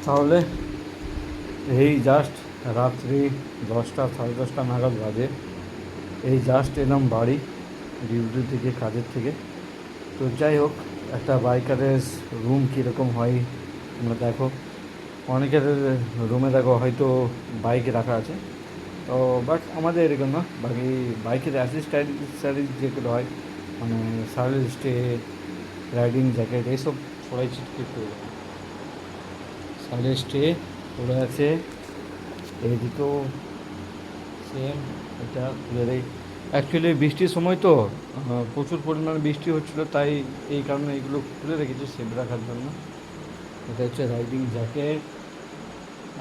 তাহলে এই জাস্ট রাত্রি 10টা 10:30 নাগাদ বাজে, এই জাস্ট এলাম বাড়ি ডিউটি থেকে, কাজের থেকে। তো যাই হোক, একটা বাইকারের রুম কীরকম হয় তোমরা দেখো। অনেকের রুমে দেখো হয়তো বাইক রাখা আছে, তো বাট আমাদের এরকম না। বাকি বাইকের অ্যাসেসরিজ যেগুলো হয়, মানে সার্ভিস স্টে, রাইডিং জ্যাকেট, এইসব সবাই ছিটকে করে সার্ভিস স্টে পড়ে আছে। এইদিকেও সেম, এটা খুলে দেয়। অ্যাকচুয়ালি বৃষ্টির সময় তো প্রচুর পরিমাণে বৃষ্টি হচ্ছিলো, তাই এই কারণে এগুলো খুলে রেখেছি সেভ রাখার জন্য। এটা হচ্ছে রাইডিং জ্যাকেট,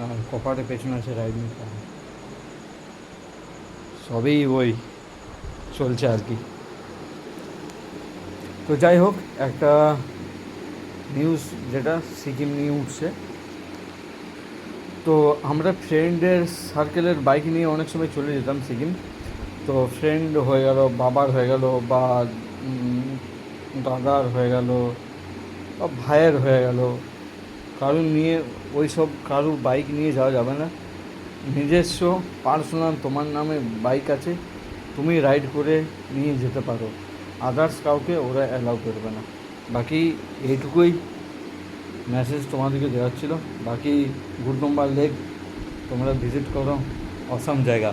আর কপারের পেছনে আছে রাইডিং প্যান্ট। সবই ওই চলছে আর কি। তো যাই হোক, একটা নিউজ, যেটা সিকিম নিয়ে উঠছে। তো আমরা ফ্রেন্ডের সার্কেলের বাইক নিয়ে অনেক সময় চলে যেতাম সিকিম। তো ফ্রেন্ড হয়ে গেল, বাবার হয়ে গেল, বা দাদার হয়ে গেল, বা ভাইয়ের হয়ে গেল, কারুর নিয়ে ওই সব কারুর বাইক নিয়ে যাওয়া যাবে না। নিজস্ব পার্সোনাল তোমার নামে বাইক আছে, তুমি রাইড করে নিয়ে যেতে পারো, আদার্স কাউকে ওরা অ্যালাউ করবে না। বাকি এইটুকুই মেসেজ তোমাদেরকে দেওয়ার ছিল। বাকি গুড নম্বর লেক তোমরা ভিজিট করো, অসাম জায়গা।